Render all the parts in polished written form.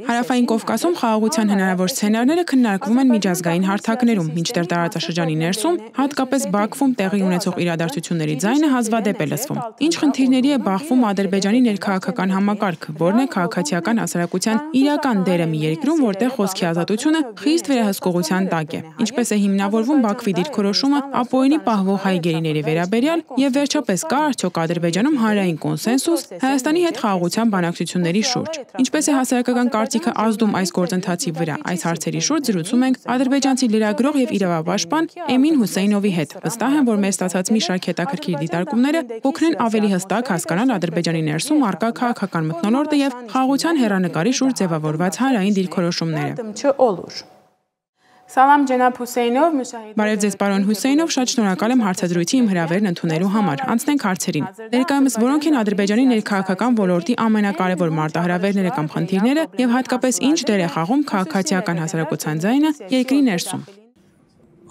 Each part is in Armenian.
Հարավային Կովկասում խաղաղության հնարավոր սցենարները քննարկվում են միջազգային հարթակներում, մինչդեռ տարածաշրջանի ներսում, հատկապես Բաքվում տեղի ունեցող իրադարձությունների ձայնը հազվադեպ է լսվում։ Ինչ խնդիրների է բախվում Ադրբեջանի ներքաղաքական համակարգը, որն է քաղաքացիական հասարակության իրական դերը մի երկրում, որտեղ խոսքի ազատությունը խիստ վերահսկողության տակ է։ Ինչպես է հիմնավորվում Բաքվի դիրքորոշումը ապօրինի պահվող հայ գերիների վերաբերյալ եւ վերջապես կա արդյոք Ադրբեջանում հանրային կոնսենսուս Հայաստանի հետ խաղաղության բանակցությունների շուրջ։ Ինչպես է հասարակական կարծիքը ազդում այս գործընթացի վրա, այս հարցերի շուրջ զրուցում ենք ադրբեջանցի լրագրող եւ իրավապաշտպան Էմին Հուսեյնովի հետ։ Վստահ եմ, որ մեր ստացած մի շարք հետաքրքիր դիտարկումները կօգնեն ավելի հստակ հասկանալ Ադրբեջանի ներսում առկա քաղաքական մթնոլորտը եւ խաղաղության հեռանկարի շուրջ ձևավորված հանրային դիրքորոշումները։ Սալամ ջենաբ Հուսեյնով, Բարև ձեզ պարոն Հուսեյնով, շատ շնորհակալ եմ հարցազրույցի իմ հրավերն ընդունելու համար։ Անցնենք հարցերին։ Ներկայումս որոնք են Ադրբեջանի ներքաղաքական ոլորտի ամենակարևոր մարտահրավերները կամ խնդիրները եւ հատկապես ինչ դեր է խաղում քաղաքացիական հասարակության ձայնը երկրի ներսում։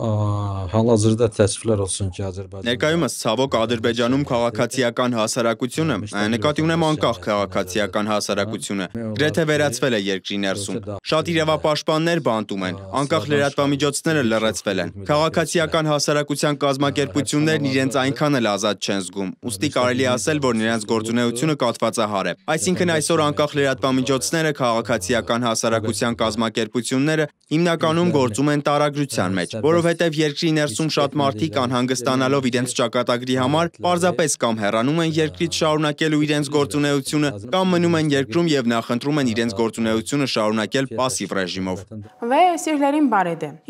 Հալազրդա թեժվլեր olsun ki Azərbaycan. Ներկայումս ցավոք Ադրբեջանում քաղաքացիական հասարակությունը, նկատի ունեմ անկախ քաղաքացիական հասարակությունը, գրեթե վերացվել է երկրի ներսում։ Շատ իրավապաշտպաններ բանտում են, անկախ լրատվամիջոցները լռեցվել են։ Քաղաքացիական հասարակության կազմակերպություններն իրենց այնքան էլ ազատ չեն զգում, ուստի կարելի ասել, որ նրանց գործունեությունը կաթվածահար է։ Այսինքն այսօր անկախ լրատվամիջոցները քաղաքացիական հասարակության կազմակերպությունները հիմնականում գործում են տարագրության մեջ, որովհետև երկրի ներսում շատ մարդիկ անհանգստանալով իրենց ճակատագրի համար պարզապես կամ հեռանում են երկրից շարունակելու իրենց գործունեությունը, կամ մնում են երկրում եւ նախընտրում են իրենց գործունեությունը շարունակել пассив ռեժիմով։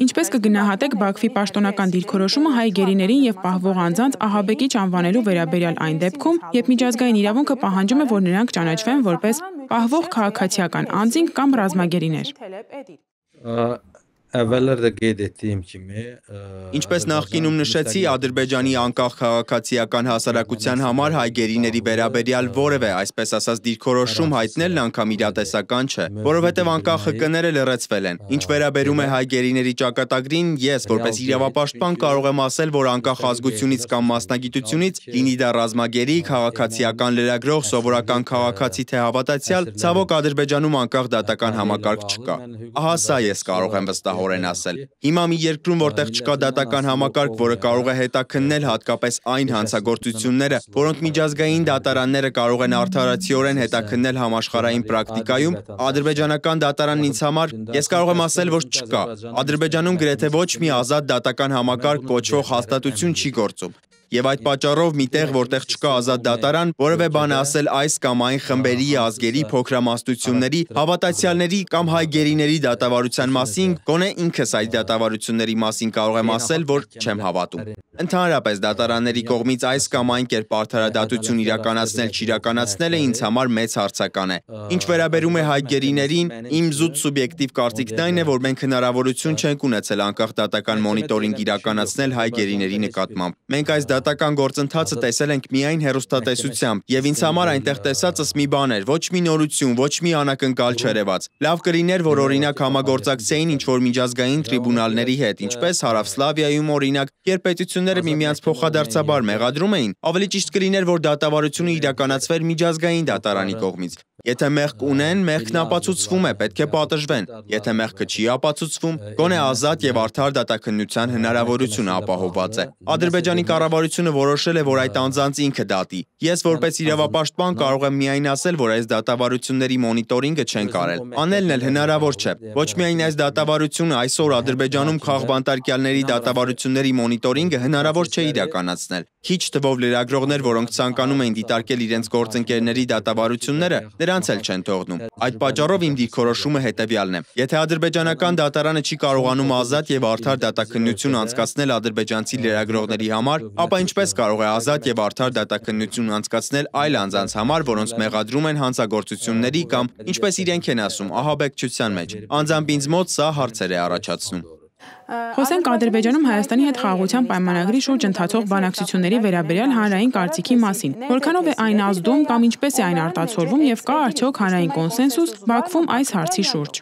Ինչպես կգնահատեք Բաքվի պաշտոնական դիրքորոշումը հայ գերիներին եւ պահվող անձանց ահաբեկիչ անվանելու վերաբերյալ այն դեպքում, երբ միջազգային իրավունքը պահանջում է, որ նրանք ճանաչվեն որպես պահվող քաղաքացիական անձինք կամ ռազմագերիներ։ Əvvəllər də qeyd etdiyim kimi, Ինչպես նախկինում նշեցի, Ադրբեջանի անկախ քաղաքացիական հասարակության համար հայ գերիների վերաբերյալ որևէ, այսպես ասած, դիրքորոշում հայտնելն անգամ իրատեսական չէ, որովհետև անկախ ՀԿ-ները լռեցվել են։ Ինչ վերաբերում է հայ գերիների ճակատագրին, ես որպես իրավապաշտպան կարող եմ ասել, որ անկախ ազգությունից կամ մասնագիտությունից, լինի դա ռազմագերի, քաղաքացիական լրագրող, սովորական քաղաքացի թե հավատացյալ, ցավոք Ադրբեջանում անկախ դատական համակարգ չկա։ Ահա սա ես կարող եմ վստահ ասել։ Հիմա մի երկրում, որտեղ չկա դատական համակարգ, որը կարող է հետաքննել հատկապես այն հանցագործությունները, որոնք միջազգային դատարանները կարող են արդարացիորեն հետաքննել համաշխարհային պրակտիկայում, ադրբեջանական դատարանն ինձ համար, ես կարող եմ ասել, որ չկա։ Ադրբեջանում գրեթե ոչ մի ազատ դատական համակարգ կոչվող հաստատություն չի գործում։ Եվ այդ պատճառով մի տեղ, որտեղ չկա ազատ դատարան, որևէ բան ասել այս կամ այն խմբերի, ազգերի, փոքրամասնությունների, հավատացյալների կամ հայ գերիների դատավարության մասին, գոնե ինքս այդ դատավարությունների մասին կարող եմ ասել, որ չեմ հավատում։ Ընդհանրապես դատարանների կողմից այս կամ այն կերպ արդարադատություն իրականացնելը ինձ համար մեծ հարցական է։ Ինչ վերաբերում է հայ գերիներին, իմ զուտ սուբյեկտիվ կարծիքն այն է, որ մենք հնարավորություն չենք ունեցել անկախ դատական մոնիտորինգ իրականացնել հայ գերիների նկատմամբ։ Մենք այս դատական գործընթացը տեսել ենք միայն հեռուստատեսությամբ, եւ ինձ համար այնտեղ տեսածս մի բան էր, ոչ մի նորություն, ոչ մի անակնկալ չերևաց։ Լավ կլիներ, որ օրինակ համագործակցեին ինչ-որ միջազգային տրիբունալների հետ, ինչպես Հարավսլավիայում օրինակ, երբ պետությունները միմյանց փոխադարձաբար մեղադրում էին, ավելի ճիշտ կլիներ, որ դատավարությունը իրականացվեր միջազգային դատարանի կողմից։ Եթե մեղք ունեն, մեղքն ապացուցվում է, պետք է պատժվեն։ Եթե մեղքը չի ապացուցվում, գոնե ազատ եւ արդար դատաքննության հնարավորությունը ապահովված է։ Ադրբեջանի կառավարությունը որոշել է, որ այդ անձանց ինքը դատի։ Ես որպես իրավապաշտպան կարող եմ միայն ասել, որ այս դատավարությունների մոնիտորինգը չեն կարել։ Անելն էլ հնարավոր չէ։ Ոչ միայն այս դատավարությունը, այսօր Ադրբեջանում քաղբանտարկյալների դատավարությունների մոնիտորինգը հնարավոր չէ իրականացնել։ Քիչ թվով լրագրողներ, որոնք ցանկանում էին դիտարկել իրենց գործընկերների դատավարությունները, նրանց էլ չեն թողնում։ Այդ պատճառով իմ դիրքորոշումը հետևյալն է։ Եթե ադրբեջանական դատարանը չի կարողանում ազատ եւ արդար դատաքննություն անցկացնել ադրբեջանցի լրագրողների համար, ապա ինչպես կարող է ազատ եւ արդար դատաքննություն անցկացնել այլ անձանց համար, որոնց մեղադրում են հանցագործությունների կամ, ինչպես իրենք են ասում, ահաբեկչության մեջ։ Անձամբ ինձ մոտ սա հարցեր է առաջացնում։ Խոսենք Ադրբեջանում Հայաստանի հետ խաղաղության պայմանագրի շուրջ ընթացող բանակցությունների վերաբերյալ հանրային կարծիքի մասին։ Որքանով է այն ազդում կամ ինչպես է այն արտացոլվում եւ կա արդյոք հանրային կոնսենսուս Բաքվում այս հարցի շուրջ։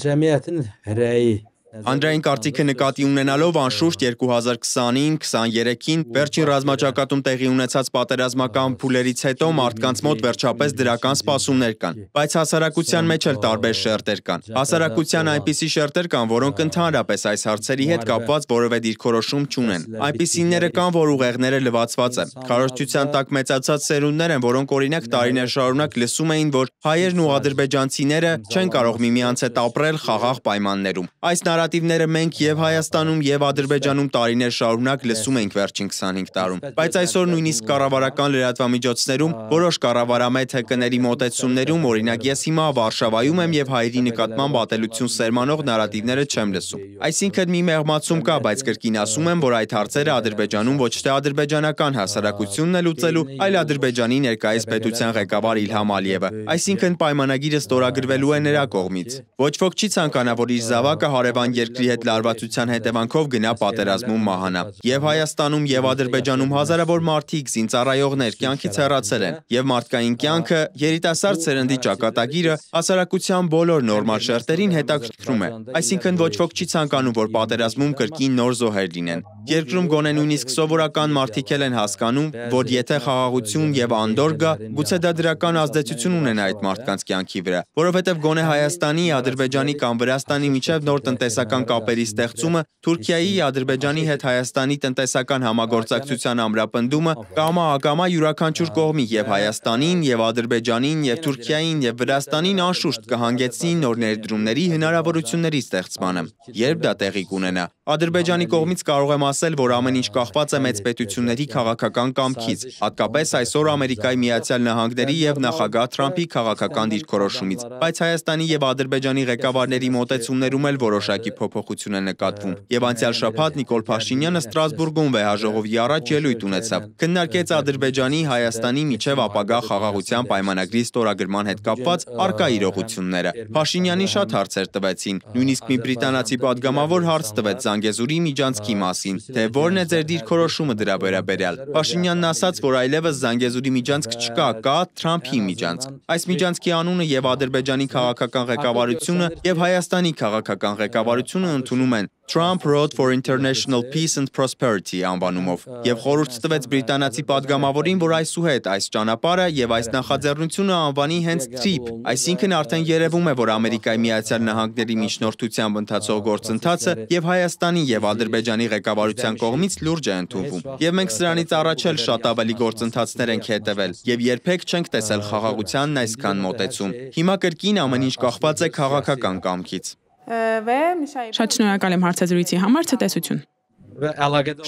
Cəmiyyətin rəyi Անդրեային կարծիքը նկատի ունենալով անշուշտ 2020-23-ին վերջին ռազմաճակատում տեղի ունեցած պատերազմական փուլերից հետո մարդկանց մոտ վերջապես դրական սպասումներ կան, բայց հասարակության մեջ էլ տարբեր շերտեր կան։ Հասարակության այնպիսի շերտեր կան, որոնք ընդհանրապես այս հարցերի հետ կապված որևէ դիրքորոշում չունեն։ Այնպիսիները կան, որ ուղեղները լվացված են։ Քարոզչության տակ մեծացած սերունդներ են, որոնք օրինակ տարիներ շարունակ լսում էին, որ հայերն ու ադրբեջանցիները չեն կարող միմյանց հետ ապրել խաղաղ պայմաններում։ Այս նարատիվները մենք եւ Հայաստանում եւ Ադրբեջանում տարիներ շարունակ լսում ենք վերջին 25 տարում, բայց այսօր նույնիսկ կառավարական լրատվամիջոցներում, որոշ կառավարամետ ՀԿ-ների մոտեցումներում, օրինակ ես հիմա Վարշավայում եմ եւ հայերի նկատմամբ ատելություն սերմանող նարատիվները չեմ լսում։ Այսինքն մի մեղմացում կա, բայց կրկին ասում եմ, որ այդ հարցերը Ադրբեջանում ոչ թե ադրբեջանական հասարակությունն է լուծելու, այլ Ադրբեջանի ներկայիս պետության ղեկավար Իլհամ Ալիևը։ Այսինքն պայմանագիրը ստորագրվելու է նրա կողմից։ Ոչ ոք չի ցանկանա, որ իր զավակը հարևան երկրի հետ լարվածության հետևանքով գնա պատերազմում մահանա։ Եվ Հայաստանում եւ Ադրբեջանում հազարավոր մարդիկ, զինծառայողներ կյանքից հեռացել են, եւ մարդկային կյանքը, երիտասարդ սերնդի ճակատագիրը հասարակության բոլոր նորմալ շերտերին հետաքրքրում է։ Այսինքն ոչ ոք չի ցանկանում, որ պատերազմում կրկին նոր զոհեր լինեն։ Երկրում գոնե նույնիսկ սովորական մարդիկ էլ են հասկանում, որ եթե խաղաղություն եւ անդորր գա, գուցե դա դրական ազդեցություն ունենա այդ մարդկանց կյանքի վրա, որովհետեւ գոնե Հայաստանի, Ադրբեջանի կամ Վրաստանի միջև նոր տնտեսական կապերի ստեղծումը, Թուրքիայի, Ադրբեջանի հետ Հայաստանի տնտեսական համագործակցության ամրապնդումը կամ ակամա յուրաքանչյուր կողմի եւ Հայաստանին, եւ Ադրբեջանին, եւ Թուրքիային, եւ Վրաստանին անշուշտ կհանգեցնի նոր ներդրումների հնարավորությունների ստեղծմանը։ Երբ դա տեղի կունենա, Ադրբեջանի կողմից կարող եմ ասել, որ ամեն ինչ կախված է մեծ պետությունների քաղաքական կամքից, հատկապես այսօր Ամերիկայի Միացյալ Նահանգների եւ նախագահ Թրամփի քաղաքական դիրքորոշումից, բայց Հայաստանի եւ Ադրբեջանի ղեկավարների մոտեցումներում էլ որոշակի փոփոխություն է նկատվում։ Եվ անցյալ շաբաթ Նիկոլ Փաշինյանը Ստրասբուրգում վեհաժողովի առաջ ելույթ ունեցավ, քննարկեց Ադրբեջանի, Հայաստանի միջև ապագա խաղաղության պայմանագրի ստորագրման հետ կապված առկա իրողությունները։ Փաշինյանին շատ հարցեր տվեցին, նույնիսկ մի բրիտանացի պատգամավոր հարց տվեց Զանգեզուրի միջանցքի մասին, թե որն է ձեր դիրքորոշումը դրա վերաբերյալ։ Փաշինյանն ասաց, որ այլևս Զանգեզուրի միջանցք չկա, կա Թրամփի միջանցք։ Այս միջանցքի անունը եւ Ադրբեջանի քաղաքական ղեկավարությունը եւ Հայաստանի քաղաքական ղեկավարությունը ընդունում են Trump Road for International Peace and Prosperity անվանումով եւ խորհուրդ տվեց բրիտանացի պատգամավորին, որ այսուհետ այս ճանապարհը եւ այս նախաձեռնությունը անվանի հենց TRIP, այսինքն արդեն երևում է, որ Ամերիկայի Միացյալ Նահանգների միջնորդությամբ ընթացող գործընթացը եւ Հայաստանի եւ Ադրբեջանի ղեկավարության կողմից լուրջ է ընդունվում։ Եվ մենք սրանից առաջ էլ շատ ավելի գործընթացներ ենք հետևել եւ երբեք չենք տեսել խաղաղությանն այսքան մոտեցում։ Հիմա կրկին ամեն ինչ կախված է քաղաքական կամքից։ Շատ շնորհակալ եմ հարցազրույցի համար, ցտեսություն։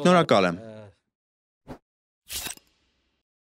Շնորհակալ եմ։